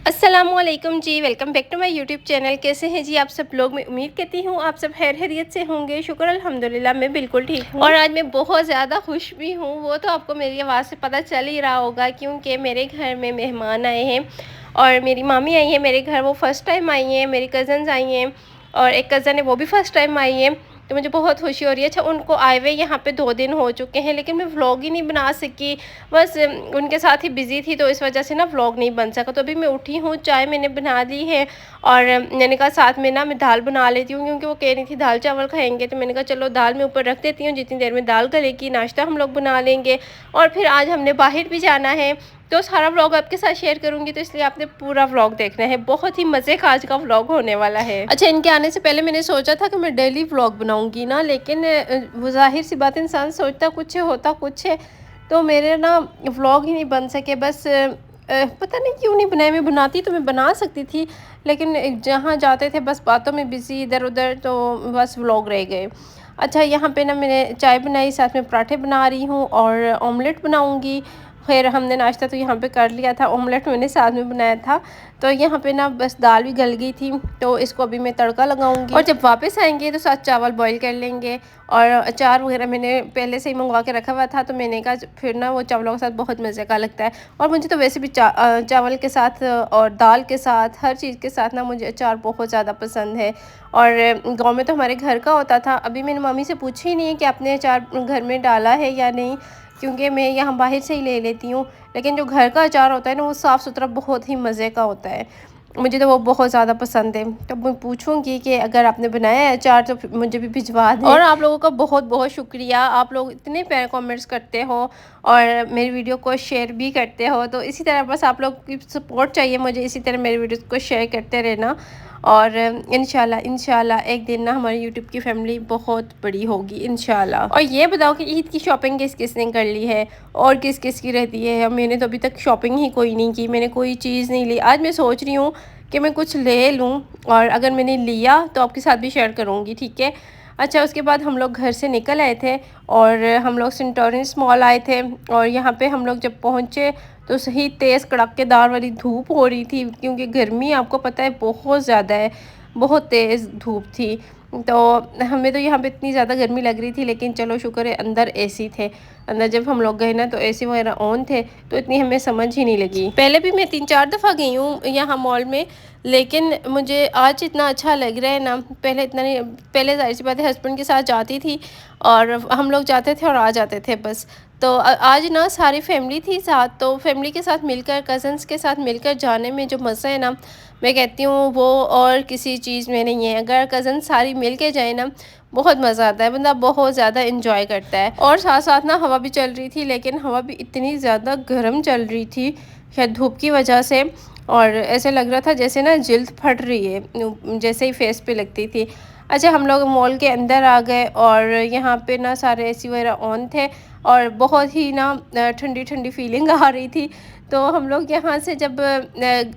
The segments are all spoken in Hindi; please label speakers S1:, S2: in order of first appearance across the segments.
S1: अस्सलामुअलैकुम जी, welcome back to my YouTube channel. कैसे हैं जी आप सब लोग? मैं उम्मीद करती हूँ आप सब खैर खैरियत से होंगे। शुक्र अल्हम्दुलिल्लाह, मैं बिल्कुल ठीक हूँ और आज मैं बहुत ज़्यादा खुश भी हूँ। वो तो आपको मेरी आवाज़ से पता चल ही रहा होगा, क्योंकि मेरे घर में मेहमान आए हैं और मेरी मामी आई है मेरे घर। वो फ़र्स्ट टाइम आई हैं। मेरी कज़न्स आई हैं और एक कज़न है, वो भी फ़र्स्ट टाइम आई है। तो मुझे बहुत खुशी हो रही है। अच्छा, उनको आए हुए यहाँ पे 2 दिन हो चुके हैं, लेकिन मैं व्लॉग ही नहीं बना सकी। बस उनके साथ ही बिज़ी थी, तो इस वजह से ना व्लॉग नहीं बन सका। तो अभी मैं उठी हूँ, चाय मैंने बना ली है और मैंने कहा साथ में ना मैं दाल बना लेती हूँ, क्योंकि वो कह रही थी दाल चावल खाएंगे। तो मैंने कहा चलो दाल मैं ऊपर रख देती हूँ, जितनी देर में दाल गलेगी नाश्ता हम लोग बना लेंगे। और फिर आज हमने बाहर भी जाना है, तो सारा व्लॉग आपके साथ शेयर करूंगी, तो इसलिए आपने पूरा व्लॉग देखना है। बहुत ही मज़े का आज का व्लॉग होने वाला है। अच्छा, इनके आने से पहले मैंने सोचा था कि मैं डेली व्लॉग बनाऊंगी ना, लेकिन वो ज़ाहिर सी बात, इंसान सोचता कुछ है होता कुछ है। तो मेरे ना व्लॉग ही नहीं बन सके। बस पता नहीं क्यों नहीं बनाए। मैं बनाती तो मैं बना सकती थी, लेकिन जहाँ जाते थे बस बातों में बिज़ी इधर उधर, तो बस व्लॉग रह गए। अच्छा, यहाँ पे ना मैंने चाय बनाई, साथ में पराठे बना रही हूँ और ऑमलेट बनाऊँगी। फिर हमने नाश्ता तो यहाँ पे कर लिया था, ऑमलेट मैंने साथ में बनाया था। तो यहाँ पे ना बस दाल भी गल गई थी, तो इसको अभी मैं तड़का लगाऊंगी और जब वापस आएंगे तो साथ चावल बॉईल कर लेंगे। और अचार वगैरह मैंने पहले से ही मंगवा के रखा हुआ था, तो मैंने कहा फिर ना वो चावलों के साथ बहुत मज़े का लगता है। और मुझे तो वैसे भी चावल के साथ और दाल के साथ, हर चीज़ के साथ ना मुझे अचार बहुत ज़्यादा पसंद है। और गाँव में तो हमारे घर का होता था। अभी मैंने मम्मी से पूछा ही नहीं है कि आपने अचार घर में डाला है या नहीं, क्योंकि मैं यहाँ बाहर से ही ले लेती हूँ। लेकिन जो घर का अचार होता है ना, वो साफ़ सुथरा बहुत ही मज़े का होता है। मुझे तो वो बहुत ज़्यादा पसंद है। तो मैं पूछूंगी कि अगर आपने बनाया है अचार तो मुझे भी भिजवा दें। और आप लोगों का बहुत बहुत शुक्रिया, आप लोग इतने प्यारे कमेंट्स करते हो और मेरी वीडियो को शेयर भी करते हो। तो इसी तरह बस आप लोग की सपोर्ट चाहिए मुझे, इसी तरह मेरी वीडियोस को शेयर करते रहना। और इंशाल्लाह एक दिन ना हमारी यूट्यूब की फैमिली बहुत बड़ी होगी इंशाल्लाह। और ये बताओ कि ईद की शॉपिंग किस किस ने कर ली है और किस किस की रहती है? मैंने तो अभी तक शॉपिंग ही कोई नहीं की, मैंने कोई चीज़ नहीं ली। आज मैं सोच रही हूँ कि मैं कुछ ले लूँ, और अगर मैंने लिया तो आपके साथ भी शेयर करूँगी, ठीक है? अच्छा, उसके बाद हम लोग घर से निकल आए थे और हम लोग सेंटोरियंस मॉल आए थे। और यहाँ पे हम लोग जब पहुँचे तो सही तेज़ कड़ाकेदार वाली धूप हो रही थी, क्योंकि गर्मी आपको पता है बहुत ज़्यादा है, बहुत तेज़ धूप थी। तो हमें तो यहाँ पे इतनी ज़्यादा गर्मी लग रही थी, लेकिन चलो शुक्र है अंदर एसी थे। अंदर जब हम लोग गए ना तो एसी वगैरह ऑन थे, तो इतनी हमें समझ ही नहीं लगी। पहले भी मैं 3-4 दफ़ा गई हूँ यहाँ मॉल में, लेकिन मुझे आज इतना अच्छा लग रहा है ना, पहले इतना नहीं। पहले ज़ाहिर सी बात है हस्बैंड के साथ जाती थी और हम लोग जाते थे और आ जाते थे बस। तो आज ना सारी फैमिली थी साथ, तो फैमिली के साथ मिलकर, कज़न्स के साथ मिलकर जाने में जो मज़ा है ना, मैं कहती हूँ वो और किसी चीज़ में नहीं है। अगर कज़न सारी मिल के जाए ना, बहुत मज़ा आता है, बंदा बहुत ज़्यादा इंजॉय करता है। और साथ साथ ना हवा भी चल रही थी, लेकिन हवा भी इतनी ज़्यादा गर्म चल रही थी शायद धूप की वजह से, और ऐसे लग रहा था जैसे ना जिल्द फट रही है, जैसे ही फेस पे लगती थी। अच्छा, हम लोग मॉल के अंदर आ गए और यहाँ पे ना सारे एसी वगैरह ऑन थे और बहुत ही ना ठंडी ठंडी फीलिंग आ रही थी। तो हम लोग यहाँ से जब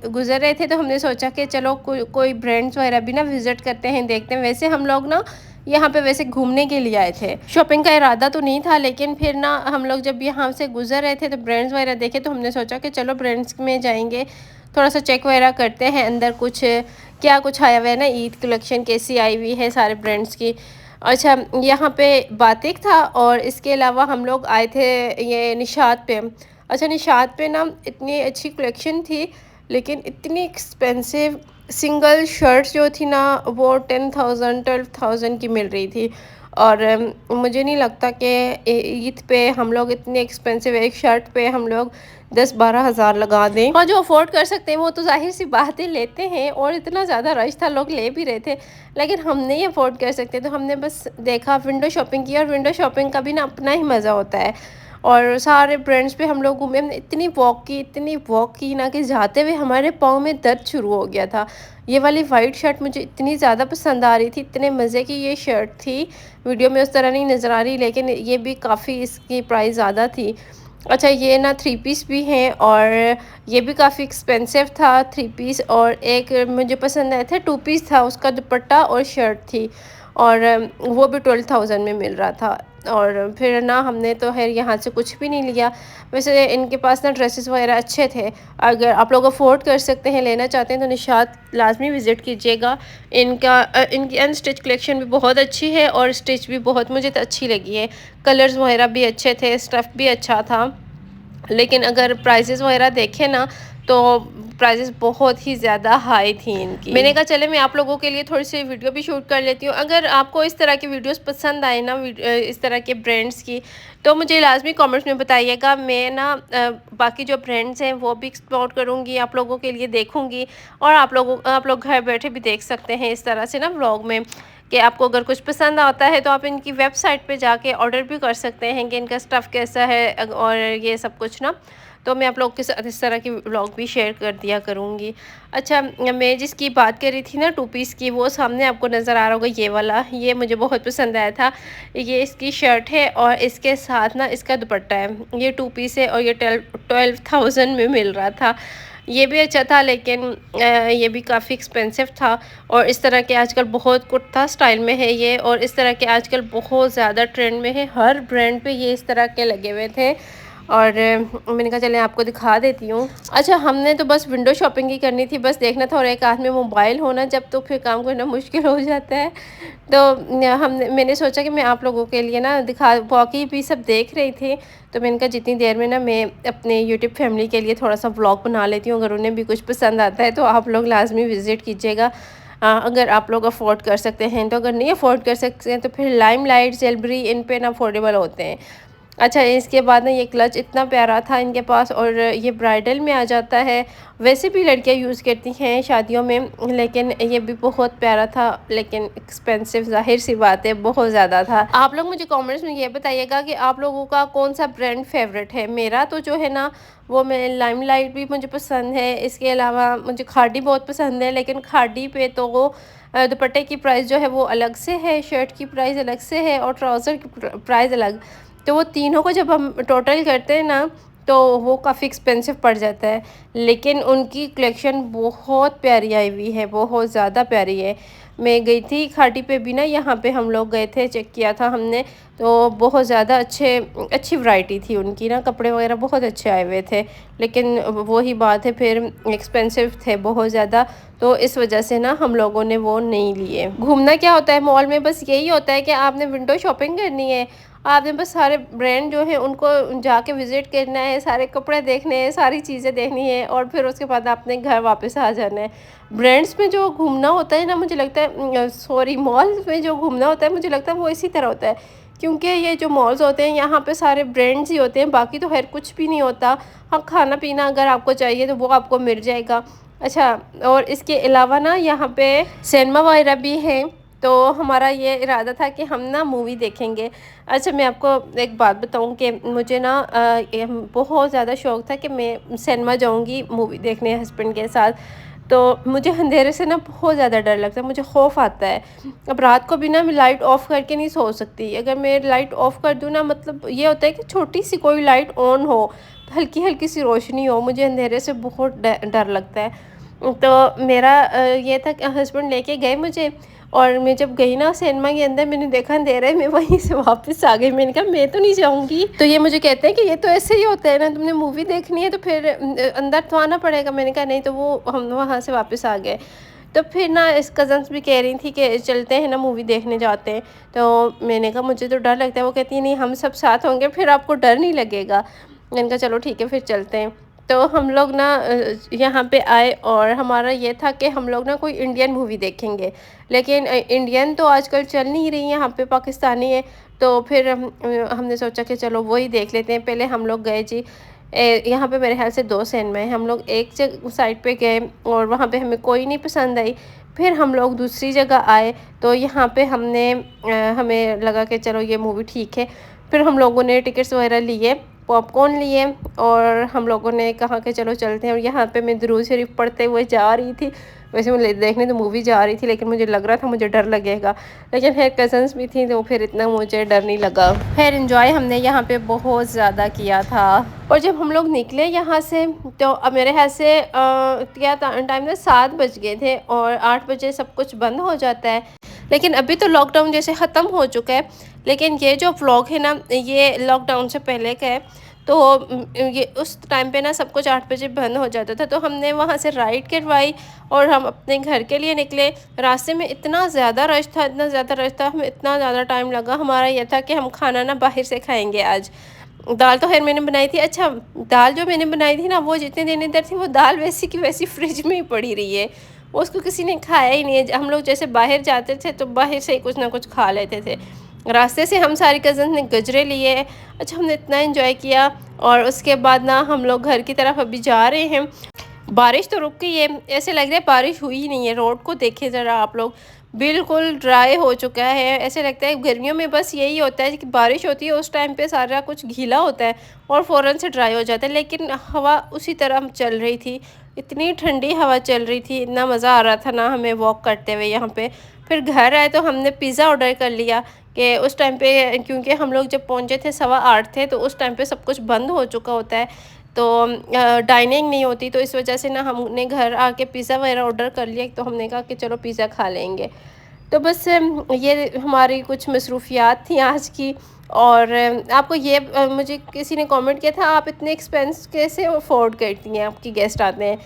S1: गुज़र रहे थे तो हमने सोचा कि चलो कोई ब्रांड्स वगैरह भी ना विज़िट करते हैं, देखते हैं। वैसे हम लोग ना यहाँ पे वैसे घूमने के लिए आए थे, शॉपिंग का इरादा तो नहीं था। लेकिन फिर ना हम लोग जब यहाँ से गुज़र रहे थे तो ब्रांड्स वगैरह देखे, तो हमने सोचा कि चलो ब्रांड्स में जाएंगे, थोड़ा सा चेक वगैरह करते हैं अंदर कुछ क्या कुछ आया हुआ है ना, ईद कलेक्शन कैसी आई हुई है सारे ब्रांड्स की। अच्छा, यहाँ पे बातिक था और इसके अलावा हम लोग आए थे ये निशात पे। अच्छा, निशात पे ना इतनी अच्छी कलेक्शन थी, लेकिन इतनी एक्सपेंसिव। सिंगल शर्ट जो थी ना वो 10,000 12,000 की मिल रही थी। और मुझे नहीं लगता कि ईद पे हम लोग इतनी एक्सपेंसिव एक शर्ट पे हम लोग 10-12 हज़ार लगा दें। और जो अफोर्ड कर सकते हैं वो तो ज़ाहिर सी बातें लेते हैं, और इतना ज़्यादा रश था, लोग ले भी रहे थे। लेकिन हम नहीं अफोर्ड कर सकते, तो हमने बस देखा, विंडो शॉपिंग की। और विंडो शॉपिंग का भी ना अपना ही मज़ा होता है। और सारे ब्रांड्स पे हम लोग घूमे, हमने इतनी वॉक की ना कि जाते हुए हमारे पाँव में दर्द शुरू हो गया था। ये वाली वाइट शर्ट मुझे इतनी ज़्यादा पसंद आ रही थी, इतने मज़े की ये शर्ट थी। वीडियो में उस तरह नहीं नज़र आ रही, लेकिन ये भी काफ़ी, इसकी प्राइस ज़्यादा थी। अच्छा, ये ना 3 पीस भी हैं और ये भी काफ़ी एक्सपेंसिव था 3 पीस। और एक मुझे पसंद आए थे 2 पीस था, उसका दुपट्टा और शर्ट थी, और वो भी 12,000 में मिल रहा था। और फिर ना हमने तो खैर यहाँ से कुछ भी नहीं लिया। वैसे इनके पास ना ड्रेसेस वगैरह अच्छे थे, अगर आप लोग अफोर्ड कर सकते हैं, लेना चाहते हैं तो निशात लाजमी विज़िट कीजिएगा। इनकी अनस्टिच कलेक्शन भी बहुत अच्छी है और स्टिच भी बहुत मुझे तो अच्छी लगी है। कलर्स वगैरह भी अच्छे थे, स्टफ़ भी अच्छा था। लेकिन अगर प्राइसेस वगैरह देखें ना तो प्राइसेस बहुत ही ज़्यादा हाई थी इनकी। मैंने कहा चले मैं आप लोगों के लिए थोड़ी सी वीडियो भी शूट कर लेती हूँ। अगर आपको इस तरह की वीडियोस पसंद आए ना, इस तरह के ब्रांड्स की, तो मुझे लाजमी कमेंट्स में बताइएगा। मैं ना बाकी जो ब्रांड्स हैं वो भी एक्सप्लोर करूँगी, आप लोगों के लिए देखूँगी। और आप लोग घर बैठे भी देख सकते हैं इस तरह से ना व्लॉग में, कि आपको अगर कुछ पसंद आता है तो आप इनकी वेबसाइट पे जाके ऑर्डर भी कर सकते हैं कि इनका स्टफ़ कैसा है और ये सब कुछ ना। तो मैं आप लोग के साथ इस तरह की व्लॉग भी शेयर कर दिया करूँगी। अच्छा, मैं जिसकी बात कर रही थी ना 2 पीस की, वो सामने आपको नज़र आ रहा होगा ये वाला। ये मुझे बहुत पसंद आया था। ये इसकी शर्ट है और इसके साथ ना इसका दुपट्टा है। ये 2 पीस है और ये 12,000 में मिल रहा था। ये भी अच्छा था, लेकिन ये भी काफ़ी एक्सपेंसिव था। और इस तरह के आजकल बहुत कुर्ता स्टाइल में है ये, और इस तरह के आजकल बहुत ज़्यादा ट्रेंड में है। हर ब्रांड पे ये इस तरह के लगे हुए थे और मैंने कहा चलें आपको दिखा देती हूँ। अच्छा, हमने तो बस विंडो शॉपिंग ही करनी थी, बस देखना था, और एक हाथ में मोबाइल होना जब, तो फिर काम करना मुश्किल हो जाता है। तो मैंने सोचा कि मैं आप लोगों के लिए ना बाकी भी सब देख रही थी, तो मैंने कहा जितनी देर में ना मैं अपने यूट्यूब फैमिली के लिए थोड़ा सा व्लॉग बना लेती हूँ। अगर उन्हें भी कुछ पसंद आता है तो आप लोग लाजमी विज़िट कीजिएगा। अगर आप लोग अफोर्ड कर सकते हैं तो, अगर नहीं अफोर्ड कर सकते हैं तो फिर लाइमलाइट, जेलबरी, इन पे ना अफोर्डेबल होते हैं। अच्छा, इसके बाद ना ये क्लच इतना प्यारा था इनके पास, और ये ब्राइडल में आ जाता है। वैसे भी लड़कियां यूज़ करती हैं शादियों में, लेकिन ये भी बहुत प्यारा था, लेकिन एक्सपेंसिव ज़ाहिर सी बात है बहुत ज़्यादा था। आप लोग मुझे कमेंट्स में ये बताइएगा कि आप लोगों का कौन सा ब्रांड फेवरेट है। मेरा तो जो है ना वो, मैं लाइमलाइट भी मुझे पसंद है, इसके अलावा मुझे खाड़ी बहुत पसंद है। लेकिन खाड़ी पे तो वो दुपट्टे की प्राइस जो है वो अलग से है, शर्ट की प्राइस अलग से है और ट्राउज़र की प्राइस अलग। तो वो तीनों को जब हम टोटल करते हैं ना तो वो काफ़ी एक्सपेंसिव पड़ जाता है। लेकिन उनकी कलेक्शन बहुत प्यारी आई हुई है, बहुत ज़्यादा प्यारी है। मैं गई थी खाटी पे भी ना, यहाँ पे हम लोग गए थे, चेक किया था हमने, तो बहुत ज़्यादा अच्छी वैरायटी थी उनकी ना, कपड़े वगैरह बहुत अच्छे आए हुए थे। लेकिन वही बात है, फिर एक्सपेंसिव थे बहुत ज़्यादा, तो इस वजह से ना हम लोगों ने वो नहीं लिए। घूमना क्या होता है मॉल में, बस यही होता है कि आपने विंडो शॉपिंग करनी है, आपने बस सारे ब्रांड जो है उनको जाके विज़िट करना है, सारे कपड़े देखने हैं, सारी चीज़ें देखनी है, और फिर उसके बाद आपने घर वापस आ जाना है। ब्रांड्स में जो घूमना होता है ना, मुझे लगता है सॉरी मॉल्स में जो घूमना होता है, मुझे लगता है वो इसी तरह होता है। क्योंकि ये जो मॉल्स होते हैं यहाँ पे सारे ब्रांड्स ही होते हैं, बाकी तो खैर कुछ भी नहीं होता। हाँ, खाना पीना अगर आपको चाहिए तो वो आपको मिल जाएगा। अच्छा, और इसके अलावा ना यहाँ पे सिनेमा वगैरह भी है, तो हमारा ये इरादा था कि हम ना मूवी देखेंगे। अच्छा, मैं आपको एक बात बताऊं कि मुझे ना बहुत ज़्यादा शौक़ था कि मैं सिनेमा जाऊंगी मूवी देखने हस्बैंड के साथ। तो मुझे अंधेरे से ना बहुत ज़्यादा डर लगता है, मुझे खौफ आता है। अब रात को भी ना मैं लाइट ऑफ़ करके नहीं सो सकती। अगर मैं लाइट ऑफ़ कर दूँ ना, मतलब ये होता है कि छोटी सी कोई लाइट ऑन हो, हल्की हल्की सी रोशनी हो, मुझे अंधेरे से बहुत डर लगता है। तो मेरा ये था कि हस्बैंड लेके गए मुझे, और मैं जब गई ना सिनेमा के अंदर, मैंने देखा अंधेरा है, मैं वहीं से वापस आ गई। मैंने कहा मैं तो नहीं जाऊंगी। तो ये मुझे कहते हैं कि ये तो ऐसे ही होता है ना, तुमने मूवी देखनी है तो फिर अंदर तो आना पड़ेगा। मैंने कहा नहीं, तो वो हम वहाँ से वापस आ गए। तो फिर ना इस कज़न्स भी कह रही थी कि चलते हैं ना मूवी देखने जाते हैं। तो मैंने कहा मुझे तो डर लगता है। वो कहती है नहीं, हम सब साथ होंगे फिर आपको डर नहीं लगेगा। मैंने कहा चलो ठीक है फिर चलते हैं। तो हम लोग ना यहाँ पे आए, और हमारा ये था कि हम लोग ना कोई इंडियन मूवी देखेंगे, लेकिन इंडियन तो आजकल चल नहीं रही, यहाँ पे पाकिस्तानी है। तो फिर हमने सोचा कि चलो वही देख लेते हैं। पहले हम लोग गए जी, यहाँ पे मेरे ख्याल से 2 सिनेमा है। हम लोग एक साइड पे गए और वहाँ पे हमें कोई नहीं पसंद आई। फिर हम लोग दूसरी जगह आए, तो यहाँ पे हमें लगा कि चलो ये मूवी ठीक है। फिर हम लोगों ने टिकट्स वगैरह लिए, पॉपकॉर्न लिए, और हम लोगों ने कहा कि चलो चलते हैं। और यहाँ पे मैं दुरूद शरीफ पढ़ते हुए जा रही थी। वैसे मैं देखने तो मूवी जा रही थी, लेकिन मुझे लग रहा था मुझे डर लगेगा, लेकिन खैर कज़न्स भी थी तो फिर इतना मुझे डर नहीं लगा। खैर एंजॉय हमने यहाँ पे बहुत ज़्यादा किया था। और जब हम लोग निकले यहाँ से, तो अब मेरे ख्याल से क्या टाइम था, 7 बज गए थे, और 8 बजे सब कुछ बंद हो जाता है। लेकिन अभी तो लॉकडाउन जैसे ख़त्म हो चुका है, लेकिन ये जो व्लॉग है ना, ये लॉकडाउन से पहले का है। तो ये उस टाइम पे ना सब कुछ 8 बजे बंद हो जाता था, तो हमने वहाँ से राइड करवाई और हम अपने घर के लिए निकले। रास्ते में इतना ज़्यादा रश था, इतना ज़्यादा रश था, हमें इतना ज़्यादा टाइम लगा। हमारा ये था कि हम खाना ना बाहर से खाएँगे आज। दाल तो खैर मैंने बनाई थी। अच्छा, दाल जो मैंने बनाई थी ना, वो जितने दिन इधर थी वो दाल वैसी की वैसी फ्रिज में ही पड़ी रही है। उसको किसी ने खाया ही नहीं है। हम लोग जैसे बाहर जाते थे तो बाहर से ही कुछ ना कुछ खा लेते थे। रास्ते से हम सारी कज़न ने गजरे लिए। अच्छा, हमने इतना एंजॉय किया। और उसके बाद ना हम लोग घर की तरफ अभी जा रहे हैं। बारिश तो रुक गई है, ऐसे लग रहा है बारिश हुई ही नहीं है। रोड को देखें ज़रा आप लोग, बिल्कुल ड्राई हो चुका है। ऐसे लगता है गर्मियों में बस यही होता है कि बारिश होती है उस टाइम पे सारा कुछ गीला होता है और फ़ौरन से ड्राई हो जाता है, लेकिन हवा उसी तरह चल रही थी। इतनी ठंडी हवा चल रही थी, इतना मज़ा आ रहा था ना हमें वॉक करते हुए यहाँ पे। फिर घर आए तो हमने पिज़्ज़ा ऑर्डर कर लिया कि उस टाइम पे, क्योंकि हम लोग जब पहुँचे थे 8:15 थे, तो उस टाइम पे सब कुछ बंद हो चुका होता है, तो डाइनिंग नहीं होती। तो इस वजह से ना हमने घर आके पिज़्ज़ा वगैरह ऑर्डर कर लिया। तो हमने कहा कि चलो पिज़्ज़ा खा लेंगे। तो बस ये हमारी कुछ मसरूफ़ियात थी आज की। और आपको ये मुझे किसी ने कमेंट किया था, आप इतने एक्सपेंस कैसे अफोर्ड करती हैं, आपके गेस्ट आते हैं।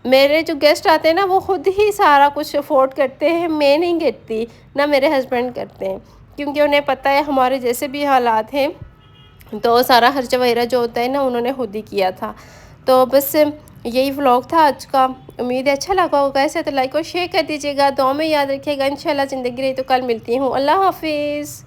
S1: मेरे जो गेस्ट आते हैं ना, वो खुद ही सारा कुछ अफोर्ड करते हैं, मैं नहीं करती, ना मेरे हस्बैंड करते हैं, क्योंकि उन्हें पता है हमारे जैसे भी हालात हैं, तो सारा खर्चा वगैरह जो होता है ना, उन्होंने खुद ही किया था। तो बस यही व्लॉग था आज का। उम्मीद है अच्छा लगा होगा। ऐसे तो लाइक और शेयर कर दीजिएगा। दुआ में याद रखिएगा। इंशाल्लाह ज़िंदगी रही तो कल मिलती हूँ। अल्लाह हाफिज़।